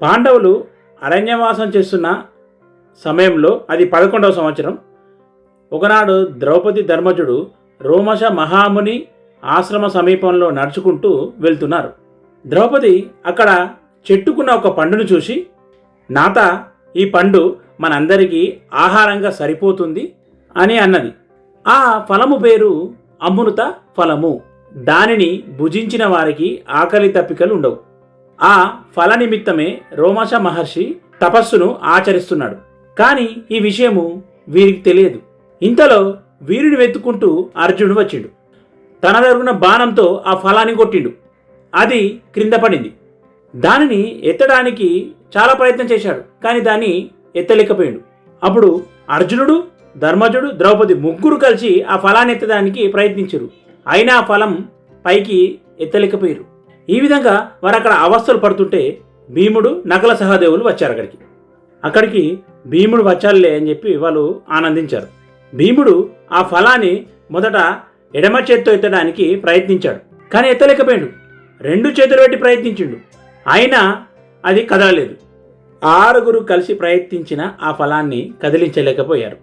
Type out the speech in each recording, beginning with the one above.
పాండవులు అరణ్యవాసం చేస్తున్న సమయంలో, అది 11వ సంవత్సరం, ఒకనాడు ద్రౌపది ధర్మజుడు రోమశ మహాముని ఆశ్రమ సమీపంలో నడుచుకుంటూ వెళ్తున్నారు. ద్రౌపది అక్కడ చెట్టుకున్న ఒక పండును చూసి, నాత, ఈ పండు మనందరికీ ఆహారంగా సరిపోతుంది అని అన్నది. ఆ ఫలము పేరు అమృత ఫలము. దానిని భుజించిన వారికి ఆకలి తప్పికలు ఉండవు. ఆ ఫల నిమిత్తమే రోమశ మహర్షి తపస్సును ఆచరిస్తున్నాడు. కానీ ఈ విషయము వీరికి తెలియదు. ఇంతలో వీరుని వెతుక్కుంటూ అర్జునుడు వచ్చిండు. తన దగ్గర బాణంతో ఆ ఫలాన్ని కొట్టిండు. అది క్రింద పడింది. దానిని ఎత్తడానికి చాలా ప్రయత్నం చేశాడు, కానీ దాన్ని ఎత్తలేకపోయాడు. అప్పుడు అర్జునుడు, ధర్మజుడు, ద్రౌపది ముగ్గురు కలిసి ఆ ఫలాన్ని ఎత్తడానికి ప్రయత్నించారు. అయినా ఆ ఫలం పైకి ఎత్తలేకపోయారు. ఈ విధంగా వారు అక్కడ అవస్థలు పడుతుంటే భీముడు, నకుల సహదేవులు వచ్చారు. అక్కడికి భీముడు వచ్చాలే అని చెప్పి వాళ్ళు ఆనందించారు. భీముడు ఆ ఫలాన్ని మొదట ఎడమ చేత్తో ఎత్తడానికి ప్రయత్నించాడు, కానీ ఎత్తలేకపోయాడు. 2 చేతులు పెట్టి ప్రయత్నించిండు, అయినా అది కదలలేదు. 6 కలిసి ప్రయత్నించిన ఆ ఫలాన్ని కదిలించలేకపోయారు.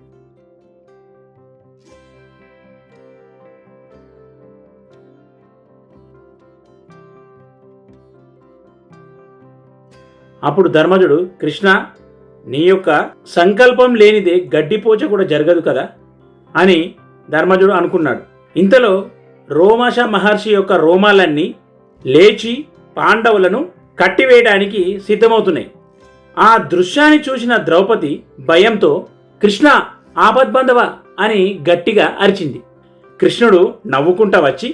అప్పుడు ధర్మజుడు, కృష్ణ, నీ యొక్క సంకల్పం లేనిదే గడ్డిపోచ కూడా జరగదు కదా అని ధర్మజుడు అనుకున్నాడు. ఇంతలో రోమశ మహర్షి యొక్క రోమాలన్నీ లేచి పాండవులను కట్టివేయడానికి సిద్ధమవుతున్నాయి. ఆ దృశ్యాన్ని చూసిన ద్రౌపది భయంతో, కృష్ణ, ఆపద్బంధవ అని గట్టిగా అరిచింది. కృష్ణుడు నవ్వుకుంటా వచ్చి,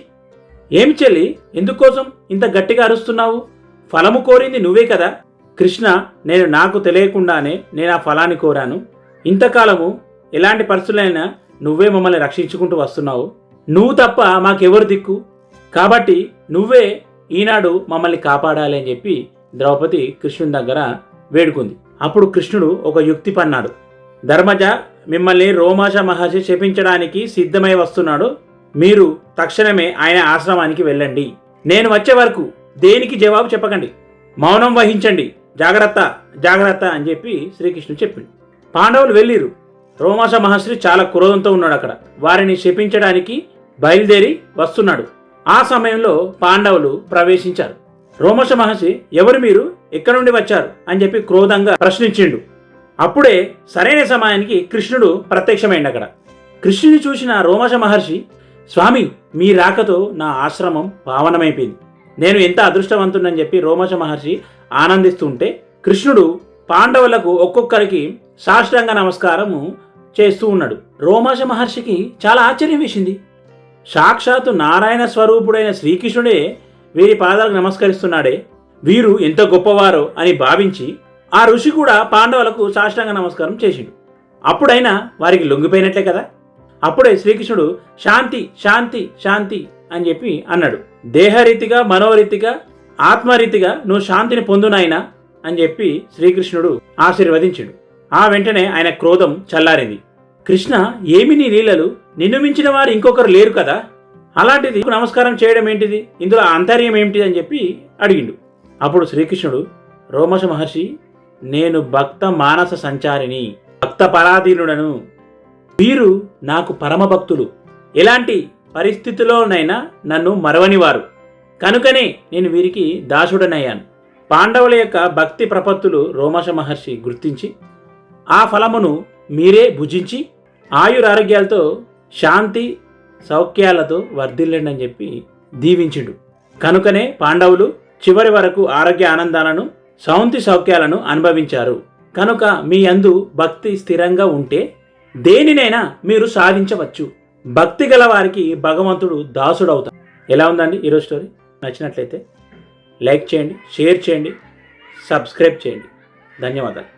ఏమి చెల్లి, ఎందుకోసం ఇంత గట్టిగా అరుస్తున్నావు? ఫలము కోరింది నువ్వే కదా. కృష్ణ, నాకు తెలియకుండానే నేను ఆ ఫలాన్ని కోరాను. ఇంతకాలము ఎలాంటి పరిస్థితులైనా నువ్వే మమ్మల్ని రక్షించుకుంటూ వస్తున్నావు. నువ్వు తప్ప మాకెవరు దిక్కు? కాబట్టి నువ్వే ఈనాడు మమ్మల్ని కాపాడాలి అని చెప్పి ద్రౌపది కృష్ణుని దగ్గర వేడుకుంది. అప్పుడు కృష్ణుడు ఒక యుక్తి పన్నాడు. ధర్మజ, మిమ్మల్ని రోమశ మహర్షి శపించడానికి సిద్ధమై వస్తున్నాడు. మీరు తక్షణమే ఆయన ఆశ్రమానికి వెళ్ళండి. నేను వచ్చే వరకు దేనికి జవాబు చెప్పకండి, మౌనం వహించండి, జాగ్రత్త జాగ్రత్త అని చెప్పి శ్రీకృష్ణుడు చెప్పిండు. పాండవులు వెళ్ళిరు. రోమశ మహర్షి చాలా క్రోధంతో ఉన్నాడు. అక్కడ వారిని శపించడానికి బయలుదేరి వస్తున్నాడు. ఆ సమయంలో పాండవులు ప్రవేశించారు. రోమశ మహర్షి, ఎవరు మీరు, ఎక్కడి నుండి వచ్చారు అని చెప్పి క్రోధంగా ప్రశ్నించిండు. అప్పుడే సరైన సమయానికి కృష్ణుడు ప్రత్యక్షమైండు. అక్కడ కృష్ణుని చూసిన రోమశ మహర్షి, స్వామి, మీ రాకతో నా ఆశ్రమం పావనమైపోయింది. నేను ఎంత అదృష్టవంతుడని చెప్పి రోమశ మహర్షి ఆనందిస్తుంటే, కృష్ణుడు పాండవులకు ఒక్కొక్కరికి సాష్టాంగ నమస్కారము చేస్తూ ఉన్నాడు. రోమశ మహర్షికి చాలా ఆశ్చర్యం వేసింది. సాక్షాత్తు నారాయణ స్వరూపుడైన శ్రీకృష్ణుడే వీరి పాదాలకు నమస్కరిస్తున్నాడే, వీరు ఎంత గొప్పవారో అని భావించి ఆ ఋషి కూడా పాండవులకు సాష్టాంగ నమస్కారం చేసిండు. అప్పుడైనా వారికి లొంగిపోయినట్లే కదా. అప్పుడే శ్రీకృష్ణుడు శాంతి శాంతి శాంతి అని చెప్పి అన్నాడు. దేహరీతిగా, మనోరీతిగా, ఆత్మరీతిగా నువ్వు శాంతిని పొందునాయనా అని చెప్పి శ్రీకృష్ణుడు ఆశీర్వదించాడు. ఆ వెంటనే ఆయన క్రోధం చల్లారింది. కృష్ణ, ఏమి నీ లీలలు, నిన్ను మించిన వారు ఇంకొకరు లేరు కదా, అలాంటిది నమస్కారం చేయడం ఏంటిది, ఇందులో ఆంతర్యం ఏమిటి అని చెప్పి అడిగిండు. అప్పుడు శ్రీకృష్ణుడు, రోమశ మహర్షి, నేను భక్త మానస సంచారిని, భక్త పరాధీనుడను. వీరు నాకు పరమ భక్తులు. ఎలాంటి పరిస్థితిలోనైనా నన్ను మరవనివారు. కనుకనే నేను వీరికి దాసుడనయ్యాను. పాండవుల యొక్క భక్తి ప్రపత్తులు రోమశ మహర్షి గుర్తించి, ఆ ఫలమును మీరే భుజించి ఆయురారోగ్యాలతో శాంతి సౌఖ్యాలతో వర్ధిల్లండి అని చెప్పి దీవించిండు. కనుకనే పాండవులు చివరి వరకు ఆరోగ్య ఆనందాలను, శాంతి సౌఖ్యాలను అనుభవించారు. కనుక మీ యందు భక్తి స్థిరంగా ఉంటే దేనినైనా మీరు సాధించవచ్చు. భక్తి గల వారికి భగవంతుడు దాసుడవుతాడు. ఎలా ఉందండి ఈరోజు స్టోరీ? నచ్చినట్లయితే లైక్ చేయండి, షేర్ చేయండి, సబ్స్క్రైబ్ చేయండి. ధన్యవాదాలు.